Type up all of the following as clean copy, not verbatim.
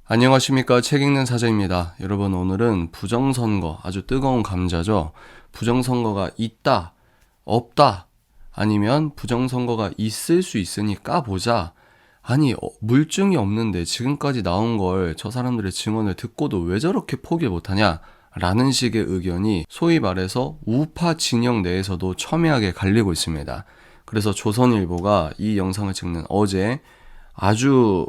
안녕하십니까. 책 읽는 사자입니다. 여러분, 오늘은 부정선거, 아주 뜨거운 감자죠. 부정선거가 있다, 없다, 아니면 부정선거가 있을 수 있으니 까보자. 아니, 물증이 없는데 지금까지 나온 걸 저 사람들의 증언을 듣고도 왜 저렇게 포기를 못하냐? 라는 식의 의견이 소위 말해서 우파 진영 내에서도 첨예하게 갈리고 있습니다. 그래서 조선일보가 이 영상을 찍는 어제 아주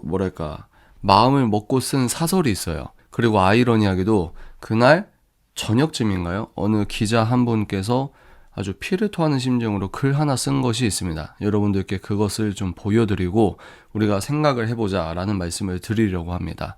마음을 먹고 쓴 사설이 있어요. 그리고 아이러니하게도 그날 저녁쯤인가요? 어느 기자 한 분께서 아주 피를 토하는 심정으로 글 하나 쓴 것이 있습니다. 여러분들께 그것을 좀 보여드리고 우리가 생각을 해보자 라는 말씀을 드리려고 합니다.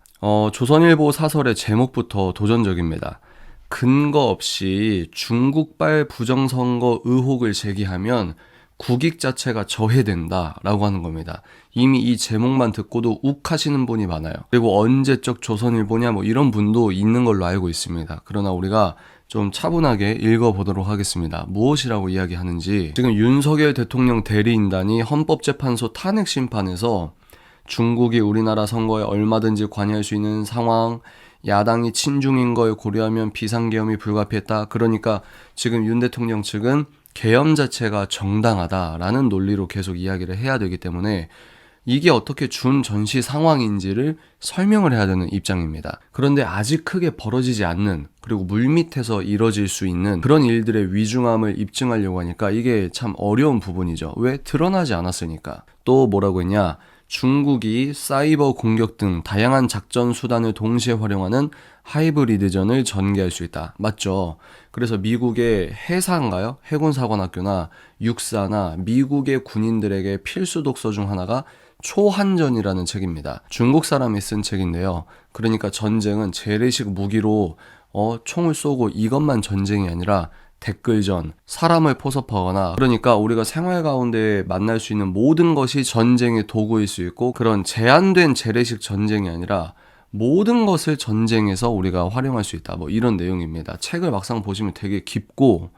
조선일보 사설의 제목부터 도전적입니다. 근거 없이 중국발 부정선거 의혹을 제기하면 국익 자체가 저해된다라고 하는 겁니다. 이미 이 제목만 듣고도 욱하시는 분이 많아요. 그리고 언제적 조선일보냐 이런 분도 있는 걸로 알고 있습니다. 그러나 우리가 좀 차분하게 읽어보도록 하겠습니다. 무엇이라고 이야기하는지. 지금 윤석열 대통령 대리인단이 헌법재판소 탄핵 심판에서 중국이 우리나라 선거에 얼마든지 관여할 수 있는 상황, 야당이 친중인 걸 고려하면 비상계엄이 불가피했다. 그러니까 지금 윤 대통령 측은 계엄 자체가 정당하다라는 논리로 계속 이야기를 해야 되기 때문에 이게 어떻게 준 전시 상황인지를 설명을 해야 되는 입장입니다. 그런데 아직 크게 벌어지지 않는, 그리고 물밑에서 이뤄질 수 있는 그런 일들의 위중함을 입증하려고 하니까 이게 참 어려운 부분이죠. 왜? 드러나지 않았으니까. 또 뭐라고 했냐? 중국이 사이버 공격 등 다양한 작전 수단을 동시에 활용하는 하이브리드전을 전개할 수 있다. 맞죠? 그래서 미국의 해사인가요? 해군사관학교나 육사나 미국의 군인들에게 필수 독서 중 하나가 초한전이라는 책입니다. 중국 사람이 쓴 책인데요. 그러니까 전쟁은 재래식 무기로 총을 쏘고 이것만 전쟁이 아니라 댓글전, 사람을 포섭하거나, 그러니까 우리가 생활 가운데 만날 수 있는 모든 것이 전쟁의 도구일 수 있고, 그런 제한된 재래식 전쟁이 아니라 모든 것을 전쟁에서 우리가 활용할 수 있다. 이런 내용입니다. 책을 막상 보시면 되게 깊고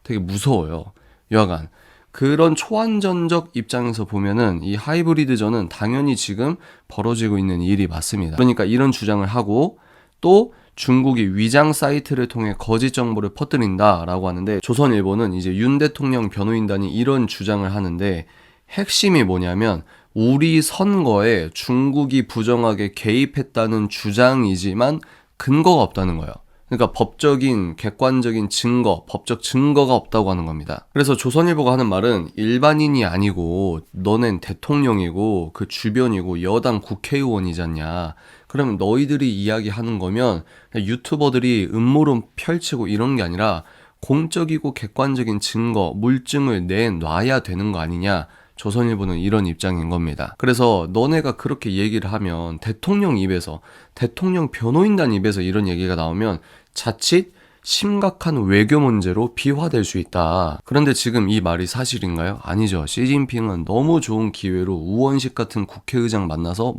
되게 무서워요. 여하간 그런 초안전적 입장에서 보면은 이 하이브리드전은 당연히 지금 벌어지고 있는 일이 맞습니다. 그러니까 이런 주장을 하고, 또 중국이 위장 사이트를 통해 거짓 정보를 퍼뜨린다라고 하는데, 조선일보는 이제 윤 대통령 변호인단이 이런 주장을 하는데, 핵심이 뭐냐면 우리 선거에 중국이 부정하게 개입했다는 주장이지만 근거가 없다는 거예요. 그러니까 법적인 객관적인 증거, 법적 증거가 없다고 하는 겁니다. 그래서 조선일보가 하는 말은 일반인이 아니고 너넨 대통령이고 그 주변이고 여당 국회의원이잖냐. 그러면 너희들이 이야기하는 거면 유튜버들이 음모론 펼치고 이런 게 아니라 공적이고 객관적인 증거, 물증을 내놔야 되는 거 아니냐. 조선일보는 이런 입장인 겁니다. 그래서 너네가 그렇게 얘기를 하면 대통령 입에서, 대통령 변호인단 입에서 이런 얘기가 나오면 자칫 심각한 외교 문제로 비화될 수 있다. 그런데 지금 이 말이 사실인가요? 아니죠. 시진핑은 너무 좋은 기회로 우원식 같은 국회의장 만나서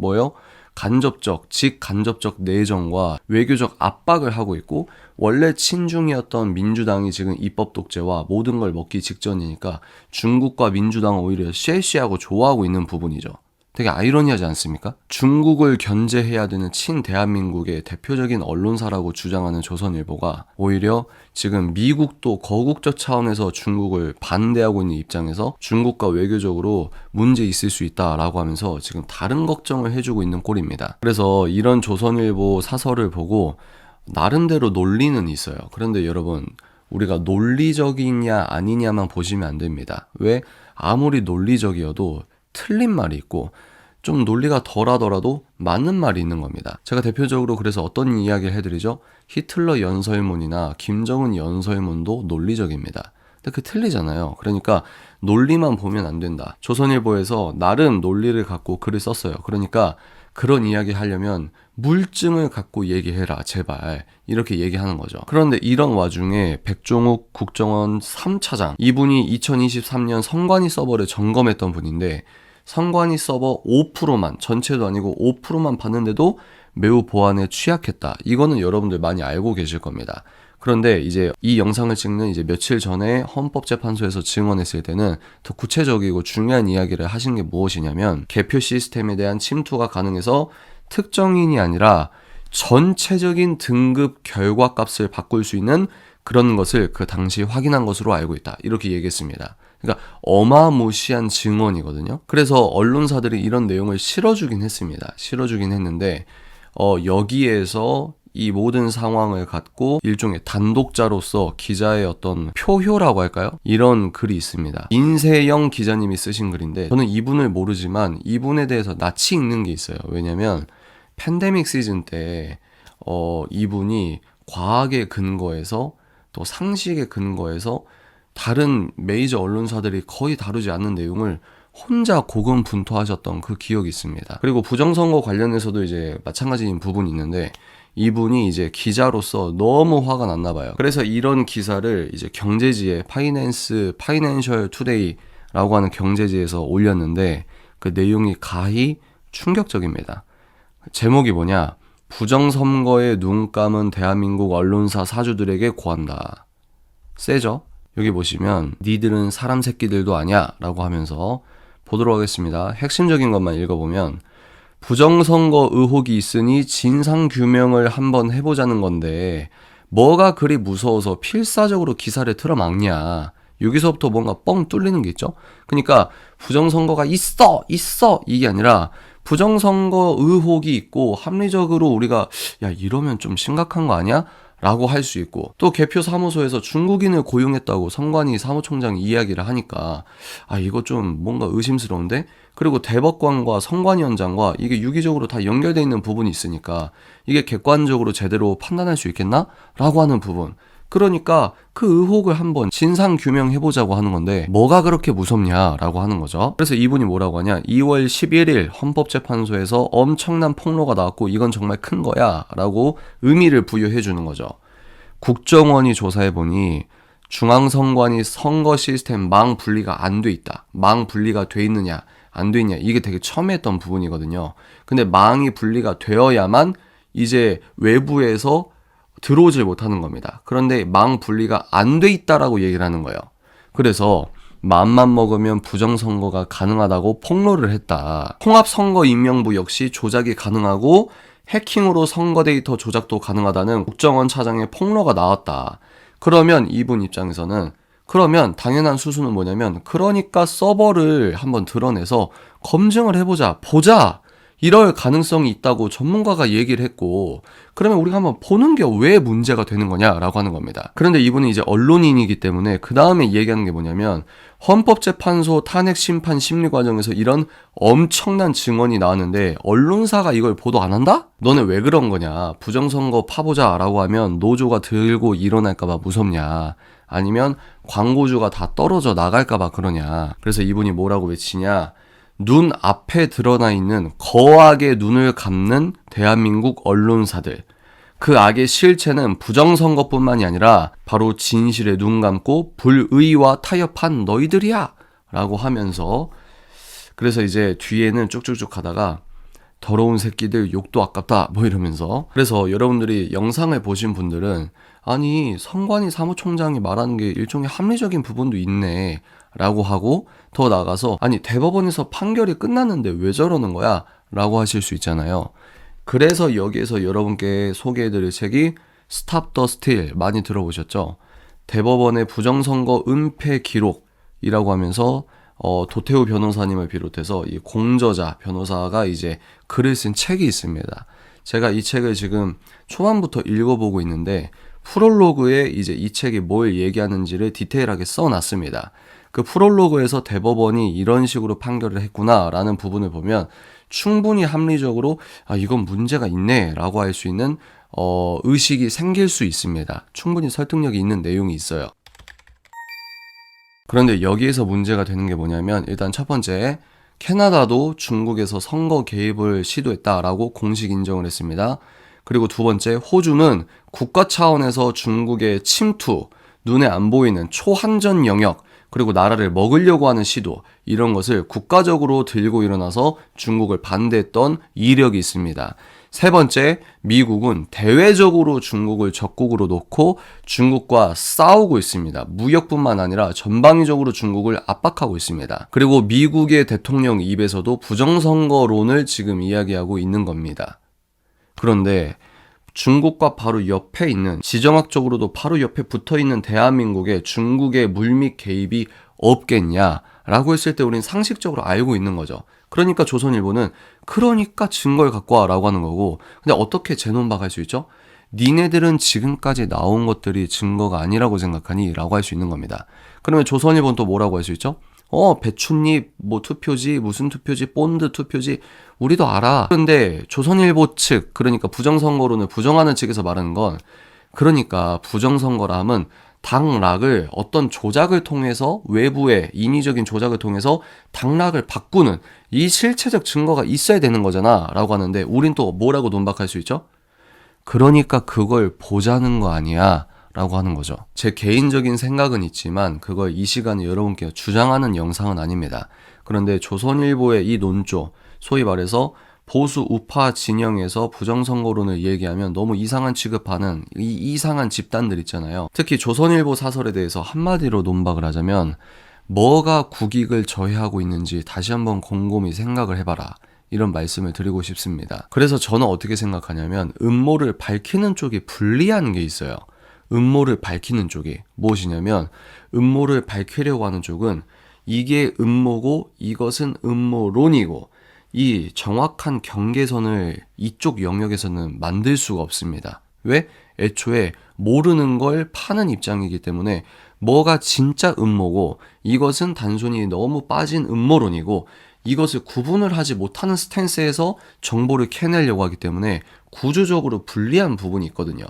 간접적, 직간접적 내정과 외교적 압박을 하고 있고, 원래 친중이었던 민주당이 지금 입법 독재와 모든 걸 먹기 직전이니까 중국과 민주당은 오히려 쉐쉐하고 좋아하고 있는 부분이죠. 되게 아이러니하지 않습니까? 중국을 견제해야 되는 친대한민국의 대표적인 언론사라고 주장하는 조선일보가 오히려 지금 미국도 거국적 차원에서 중국을 반대하고 있는 입장에서 중국과 외교적으로 문제 있을 수 있다라고 하면서 지금 다른 걱정을 해주고 있는 꼴입니다. 그래서 이런 조선일보 사설을 보고 나름대로 논리는 있어요. 그런데 여러분, 우리가 논리적이냐 아니냐만 보시면 안 됩니다. 왜? 아무리 논리적이어도 틀린 말이 있고 좀 논리가 덜하더라도 맞는 말이 있는 겁니다. 제가 대표적으로 그래서 어떤 이야기를 해드리죠? 히틀러 연설문이나 김정은 연설문도 논리적입니다. 근데 그 틀리잖아요. 그러니까 논리만 보면 안 된다. 조선일보에서 나름 논리를 갖고 글을 썼어요. 그러니까 그런 이야기 하려면 물증을 갖고 얘기해라 제발, 이렇게 얘기하는 거죠. 그런데 이런 와중에 백종욱 국정원 3차장, 이분이 2023년 선관위 서버를 점검했던 분인데 선관위 서버 5%만, 전체도 아니고 5%만 봤는데도 매우 보안에 취약했다. 이거는 여러분들 많이 알고 계실 겁니다. 그런데 이제 이 영상을 찍는 이제 며칠 전에 헌법재판소에서 증언했을 때는 더 구체적이고 중요한 이야기를 하신 게 무엇이냐면, 개표 시스템에 대한 침투가 가능해서 특정인이 아니라 전체적인 등급 결과값을 바꿀 수 있는 그런 것을 그 당시 확인한 것으로 알고 있다. 이렇게 얘기했습니다. 그러니까 어마무시한 증언이거든요. 그래서 언론사들이 이런 내용을 실어주긴 했습니다. 실어주긴 했는데 여기에서 이 모든 상황을 갖고 일종의 단독자로서 기자의 어떤 표효라고 할까요? 이런 글이 있습니다. 인세영 기자님이 쓰신 글인데 저는 이분을 모르지만 이분에 대해서 낯이 익는 게 있어요. 왜냐면 팬데믹 시즌 때 이분이 과학에 근거해서 또 상식에 근거해서 다른 메이저 언론사들이 거의 다루지 않는 내용을 혼자 고군분투하셨던 그 기억이 있습니다. 그리고 부정선거 관련해서도 이제 마찬가지인 부분이 있는데 이분이 이제 기자로서 너무 화가 났나 봐요. 그래서 이런 기사를 이제 경제지에 파이낸셜 투데이라고 하는 경제지에서 올렸는데 그 내용이 가히 충격적입니다. 제목이 뭐냐? 부정선거에 눈 감은 대한민국 언론사 사주들에게 고한다. 세죠? 여기 보시면 니들은 사람 새끼들도 아냐? 라고 하면서 보도록 하겠습니다. 핵심적인 것만 읽어보면 부정선거 의혹이 있으니 진상규명을 한번 해보자는 건데 뭐가 그리 무서워서 필사적으로 기사를 틀어막냐. 여기서부터 뭔가 뻥 뚫리는 게 있죠. 그러니까 부정선거가 있어 이게 아니라 부정선거 의혹이 있고 합리적으로 우리가 야 이러면 좀 심각한 거 아니야? 라고 할 수 있고 또 개표 사무소에서 중국인을 고용했다고 선관위 사무총장이 이야기를 하니까 이거 좀 뭔가 의심스러운데? 그리고 대법관과 선관위원장과 이게 유기적으로 다 연결되어 있는 부분이 있으니까 이게 객관적으로 제대로 판단할 수 있겠나? 라고 하는 부분. 그러니까 그 의혹을 한번 진상규명해보자고 하는 건데 뭐가 그렇게 무섭냐라고 하는 거죠. 그래서 이분이 뭐라고 하냐. 2월 11일 헌법재판소에서 엄청난 폭로가 나왔고 이건 정말 큰 거야 라고 의미를 부여해 주는 거죠. 국정원이 조사해보니 중앙선관위 선거 시스템 망 분리가 안 돼 있다. 망 분리가 돼 있느냐 안 돼 있냐 이게 되게 첨예했던 부분이거든요. 근데 망이 분리가 되어야만 이제 외부에서 들어오질 못하는 겁니다. 그런데 망 분리가 안 돼 있다라고 얘기를 하는 거예요. 그래서 맘만 먹으면 부정선거가 가능하다고 폭로를 했다. 통합선거인명부 역시 조작이 가능하고 해킹으로 선거 데이터 조작도 가능하다는 국정원 차장의 폭로가 나왔다. 그러면 이분 입장에서는 그러면 당연한 수순은 뭐냐면 그러니까 서버를 한번 드러내서 검증을 해보자. 보자. 이럴 가능성이 있다고 전문가가 얘기를 했고 그러면 우리가 한번 보는 게 왜 문제가 되는 거냐라고 하는 겁니다. 그런데 이분이 이제 언론인이기 때문에 그 다음에 얘기하는 게 뭐냐면 헌법재판소 탄핵심판 심리 과정에서 이런 엄청난 증언이 나왔는데 언론사가 이걸 보도 안 한다? 너네 왜 그런 거냐? 부정선거 파보자 라고 하면 노조가 들고 일어날까봐 무섭냐? 아니면 광고주가 다 떨어져 나갈까봐 그러냐? 그래서 이분이 뭐라고 외치냐? 눈 앞에 드러나 있는 거악의 눈을 감는 대한민국 언론사들. 그 악의 실체는 부정선거뿐만이 아니라 바로 진실에 눈 감고 불의와 타협한 너희들이야! 라고 하면서 그래서 이제 뒤에는 쭉쭉쭉 가다가 더러운 새끼들 욕도 아깝다 뭐 이러면서 그래서 여러분들이 영상을 보신 분들은 아니 선관위 사무총장이 말하는 게 일종의 합리적인 부분도 있네 라고 하고 더 나아가서 아니 대법원에서 판결이 끝났는데 왜 저러는 거야? 라고 하실 수 있잖아요. 그래서 여기에서 여러분께 소개해드릴 책이 Stop the Steal 많이 들어보셨죠? 대법원의 부정선거 은폐 기록이라고 하면서 도태우 변호사님을 비롯해서 이 공저자 변호사가 이제 글을 쓴 책이 있습니다. 제가 이 책을 지금 초반부터 읽어보고 있는데 프롤로그에 이제 이 책이 뭘 얘기하는지를 디테일하게 써놨습니다. 그 프롤로그에서 대법원이 이런 식으로 판결을 했구나라는 부분을 보면 충분히 합리적으로 이건 문제가 있네 라고 할 수 있는 의식이 생길 수 있습니다. 충분히 설득력이 있는 내용이 있어요. 그런데 여기에서 문제가 되는 게 뭐냐면 일단 첫 번째 캐나다도 중국에서 선거 개입을 시도했다라고 공식 인정을 했습니다. 그리고 두 번째 호주는 국가 차원에서 중국의 침투, 눈에 안 보이는 초한전 영역 그리고 나라를 먹으려고 하는 시도 이런 것을 국가적으로 들고 일어나서 중국을 반대했던 이력이 있습니다. 세 번째, 미국은 대외적으로 중국을 적국으로 놓고 중국과 싸우고 있습니다. 무역뿐만 아니라 전방위적으로 중국을 압박하고 있습니다. 그리고 미국의 대통령 입에서도 부정선거론을 지금 이야기하고 있는 겁니다. 그런데 중국과 바로 옆에 있는, 지정학적으로도 바로 옆에 붙어 있는 대한민국에 중국의 물밑 개입이 없겠냐라고 했을 때 우린 상식적으로 알고 있는 거죠. 그러니까 조선일보는 그러니까 증거를 갖고 와라고 하는 거고, 근데 어떻게 재논박할 수 있죠? 니네들은 지금까지 나온 것들이 증거가 아니라고 생각하니? 라고 할 수 있는 겁니다. 그러면 조선일보는 또 뭐라고 할 수 있죠? 배춧잎, 뭐 투표지, 무슨 투표지, 본드 투표지, 우리도 알아. 그런데 조선일보 측, 그러니까 부정선거론을 부정하는 측에서 말하는 건, 그러니까 부정선거라 함은 당락을 어떤 조작을 통해서, 외부의 인위적인 조작을 통해서 당락을 바꾸는 이 실체적 증거가 있어야 되는 거잖아 라고 하는데, 우린 또 뭐라고 논박할 수 있죠? 그러니까 그걸 보자는 거 아니야 라고 하는 거죠. 제 개인적인 생각은 있지만 그걸 이 시간에 여러분께 주장하는 영상은 아닙니다. 그런데 조선일보의 이 논조, 소위 말해서 보수 우파 진영에서 부정선거론을 얘기하면 너무 이상한 취급하는 이 이상한 집단들 있잖아요. 특히 조선일보 사설에 대해서 한마디로 논박을 하자면, 뭐가 국익을 저해하고 있는지 다시 한번 곰곰이 생각을 해봐라, 이런 말씀을 드리고 싶습니다. 그래서 저는 어떻게 생각하냐면, 음모를 밝히는 쪽이 불리한 게 있어요. 음모를 밝히는 쪽이 무엇이냐면, 음모를 밝히려고 하는 쪽은 이게 음모고 이것은 음모론이고, 이 정확한 경계선을 이쪽 영역에서는 만들 수가 없습니다. 왜? 애초에 모르는 걸 파는 입장이기 때문에 뭐가 진짜 음모고 이것은 단순히 너무 빠진 음모론이고, 이것을 구분을 하지 못하는 스탠스에서 정보를 캐내려고 하기 때문에 구조적으로 불리한 부분이 있거든요.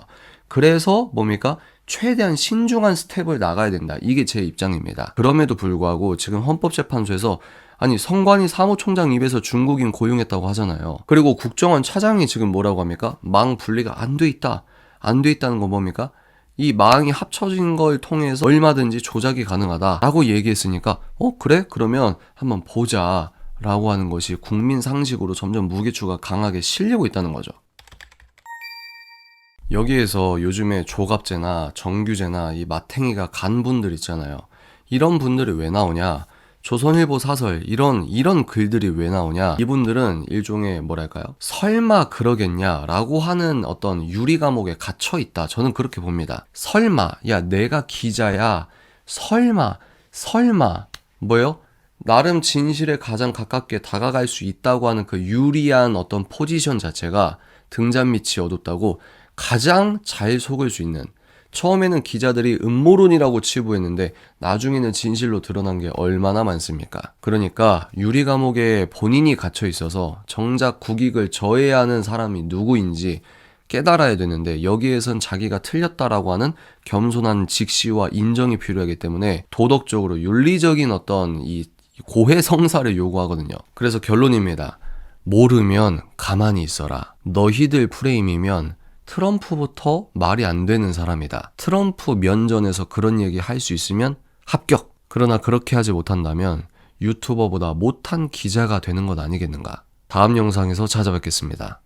그래서 뭡니까? 최대한 신중한 스텝을 나가야 된다. 이게 제 입장입니다. 그럼에도 불구하고 지금 헌법재판소에서 아니 성관이 사무총장 입에서 중국인 고용했다고 하잖아요. 그리고 국정원 차장이 지금 뭐라고 합니까? 망 분리가 안 돼 있다. 안 돼 있다는 건 뭡니까? 이 망이 합쳐진 걸 통해서 얼마든지 조작이 가능하다라고 얘기했으니까 그래? 그러면 한번 보자 라고 하는 것이 국민 상식으로 점점 무게추가 강하게 실리고 있다는 거죠. 여기에서 요즘에 조갑제나 정규제나 이 마탱이가 간 분들 있잖아요. 이런 분들이 왜 나오냐? 조선일보 사설 이런 글들이 왜 나오냐? 이분들은 일종의 뭐랄까요? 설마 그러겠냐라고 하는 어떤 유리 감옥에 갇혀 있다. 저는 그렇게 봅니다. 설마, 야 내가 기자야. 설마 뭐요? 나름 진실에 가장 가깝게 다가갈 수 있다고 하는 그 유리한 어떤 포지션 자체가 등잔 밑이 어둡다고 가장 잘 속을 수 있는, 처음에는 기자들이 음모론이라고 치부했는데 나중에는 진실로 드러난 게 얼마나 많습니까? 그러니까 유리 감옥에 본인이 갇혀 있어서 정작 국익을 저해야 하는 사람이 누구인지 깨달아야 되는데, 여기에선 자기가 틀렸다라고 하는 겸손한 직시와 인정이 필요하기 때문에 도덕적으로 윤리적인 어떤 이 고해성사를 요구하거든요. 그래서 결론입니다. 모르면 가만히 있어라. 너희들 프레임이면 트럼프부터 말이 안 되는 사람이다. 트럼프 면전에서 그런 얘기 할 수 있으면 합격. 그러나 그렇게 하지 못한다면 유튜버보다 못한 기자가 되는 것 아니겠는가. 다음 영상에서 찾아뵙겠습니다.